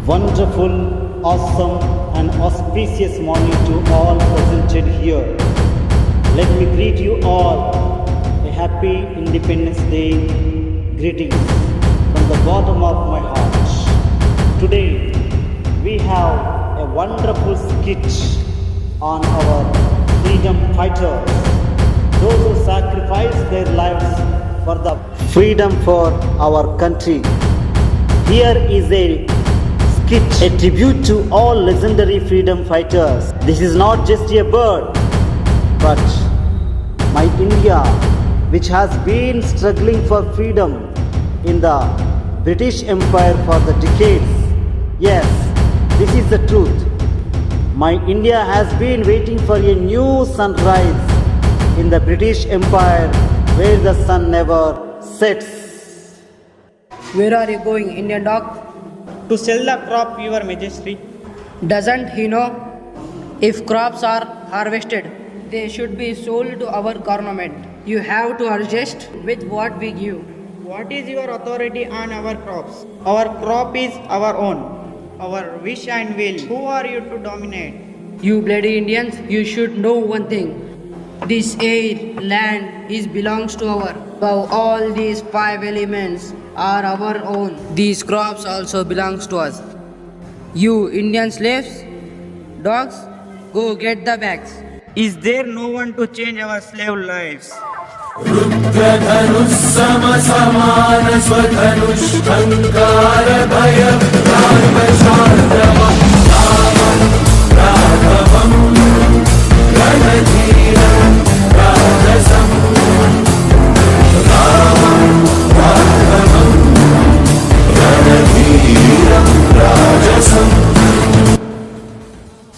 Wonderful, awesome, and auspicious morning to all presented here. Let me greet you all a happy Independence Day greetings from the bottom of my heart. Today we have a wonderful skit on our freedom fighters, those who sacrificed their lives for the freedom for our country. Here is a skit, a tribute to all legendary freedom fighters. This is not just a bird, but my India, which has been struggling for freedom in the British Empire for the decades. Yes, this is the truth. My India has been waiting for a new sunrise in the British Empire where the sun never sets. Where are you going, Indian dog? To sell the crop, Your Majesty. Doesn't he know? If crops are harvested, they should be sold to our government. You have to adjust with what we give. What is your authority on our crops? Our crop is our own, our wish and will. Who are you to dominate? You bloody Indians, you should know one thing. This air, land, belongs to our. Above all these five elements are our own. These crops also belongs to us. You Indian slaves, dogs, go get the bags. Is there no one to change our slave lives?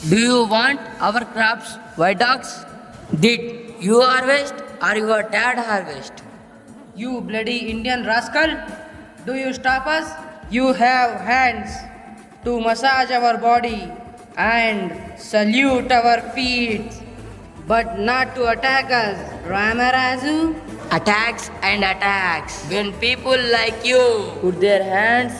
Do you want our crops, white dogs? Did you harvest or your dad harvest? You bloody Indian rascal! Do you stop us? You have hands to massage our body and salute our feet, but not to attack us, Ramarazu. Attacks and attacks. When people like you put their hands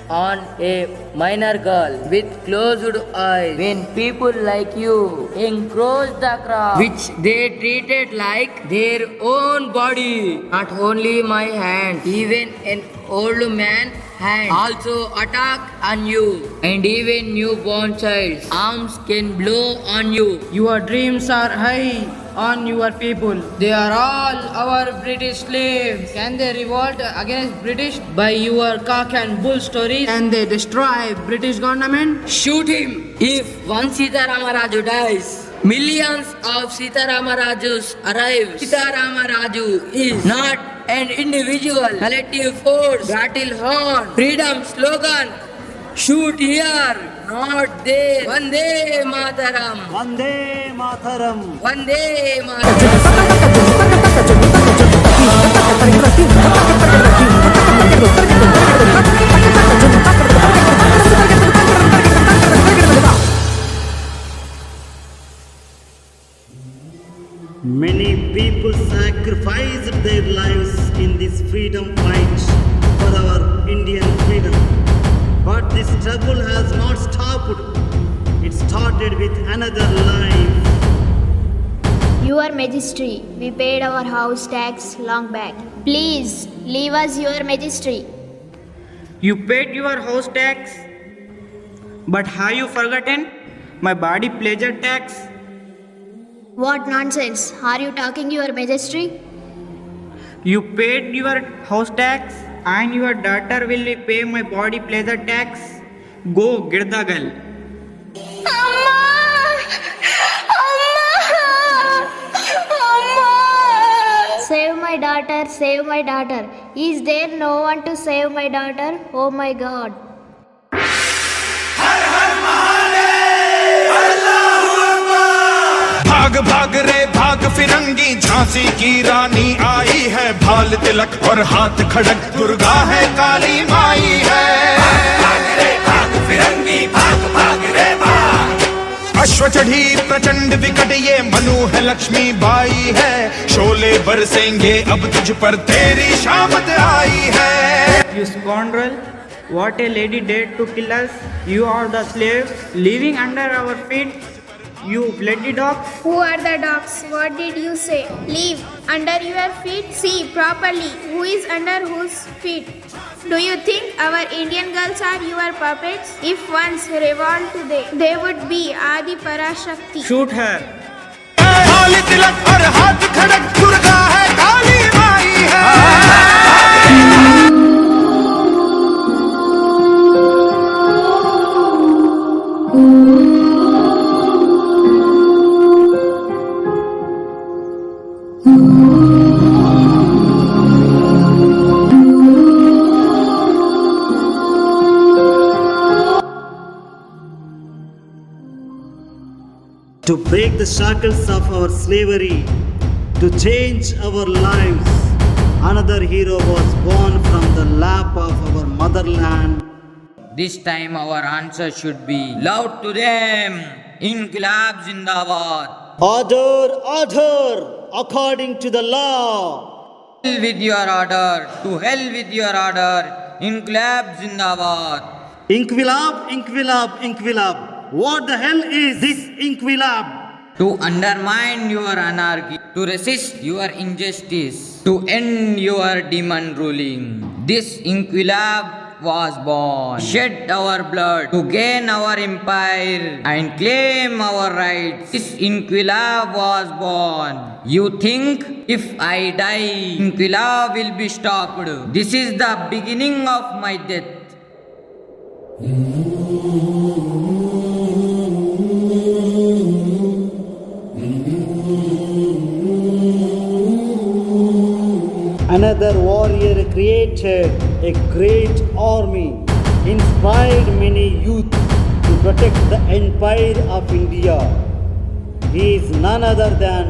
on a minor girl with closed eyes, when people like you encroach the crowd which they treated like their own body, not only my hand, even an old man hand also attack on you, and even newborn child's arms can blow on you. Your dreams are high on your people. They are all our British slaves. Can they revolt against British by your cock and bull stories? Can they destroy British government? Shoot him. If one Sita Ramaraju dies, millions of Sita Ramarajus arrive. Sita Ramaraju is not an individual, collective force. Battle horn, freedom slogan. Shoot here, not there. Vande Mataram. Vande Mataram. Vande Mataram. Many people sacrificed their lives in this freedom fight for our Indian freedom. But this struggle has not stopped. It started with another life. Your Majesty, we paid our house tax long back. Please leave us, Your Majesty. You paid your house tax, but have you forgotten my body pleasure tax? What nonsense are you talking, Your Majesty? You paid your house tax and your daughter will pay my body pleasure tax. Go get the girl. Save my daughter, save my daughter. Is there no one to save my daughter? Oh my God. भाग भाग रे भाग फिरंगी, झांसी की रानी आई है, भाल तिलक और हाथ खड़क, दुर्गा है काली माई है। भाग रे भाग फिरंगी, भाग भाग रे भाग। अश्व चढ़ी प्रचंड विकट ये मनु है, लक्ष्मी बाई है, शोले बरसेंगे अब तुझ पर, तेरी शामत आई है। You scoundrel, What a lady dared to kill us. You are the slaves living under our feet. You bloody dogs. Who are the dogs? What did you say? Leave under your feet. See properly who is under whose feet. Do you think our Indian girls are your puppets? If once revolt they would be Adi Parashakti. Shoot her. लाल तिलक और हाथ खड़क दुर्गा है काली माई है To break the shackles of our slavery, to change our lives, another hero was born from the lap of our motherland. This time our answer should be loud to them. Inqilab Zindabad. Order, order, according to the law. Hell with your order. To hell with your order. Inqilab Zindabad. Inquilab, Inquilab, Inquilab. What the hell is this Inquilab? To undermine your anarchy, to resist your injustice, to end your demon ruling. This Inqilab was born, shed our blood to gain our empire and claim our rights. This Inqilab was born. You think if I die, Inqilab will be stopped? This is the beginning of my death. Another warrior created a great army, inspired many youth to protect the empire of India. He is none other than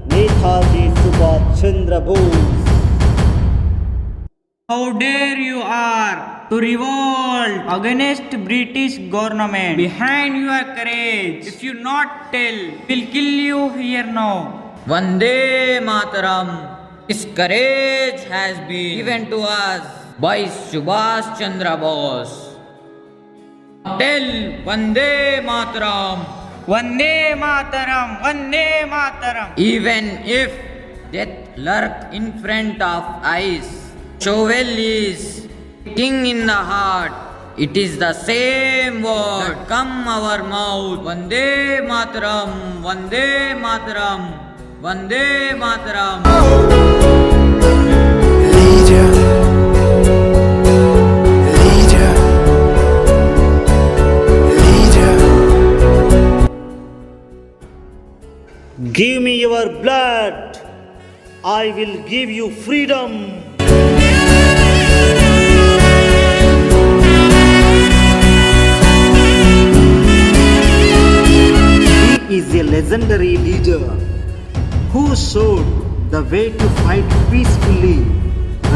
Netaji Subhash Chandra Bose. How dare you are to revolt against British government. Behind your courage. If you not tell, we'll kill you here now. Vande Mataram. This courage has been given to us by Subhash Chandra Bose. Tell Vande Mataram. Vande Mataram, Vande Mataram. Even if death lurk in front of eyes, shovel is king in the heart. It is the same word come our mouth. Vande Mataram, Vande Mataram, Vande Mataram. Leader, leader, leader. Give me your blood, I will give you freedom. He is a legendary leader who showed the way to fight peacefully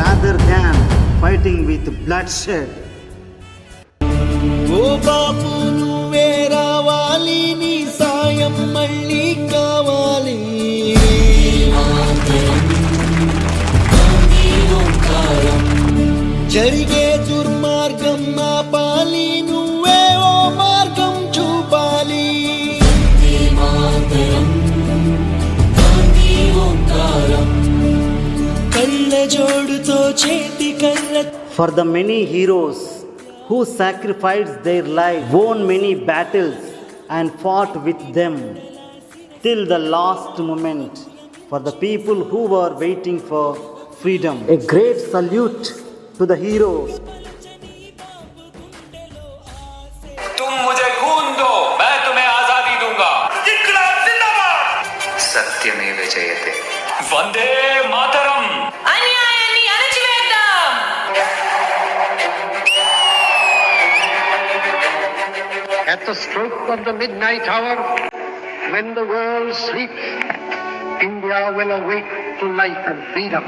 rather than fighting with bloodshed. ఓ బాపు నువ్వే రావాలి నీ సాయం మళ్ళీ కావాలి జరిగే దుర్మార్గం ఆపాలి నువ్వే ఓ మార్గం చూపాలి కళ్ళ జోడుతో చేతి కళ్ళ For the many heroes who sacrificed their life, won many battles, and fought with them till the last moment. For the people who were waiting for freedom, a great salute to the heroes. तुम मुझे खून दो, मैं तुम्हें आजादी दूंगा। इंकलाब जिंदाबाद। सत्यमेव जयते। वंदे मातरम। అన్యాయాన్ని అణచివేద్దాం. At the stroke of the midnight hour, when the world sleeps, India will awake to life and freedom.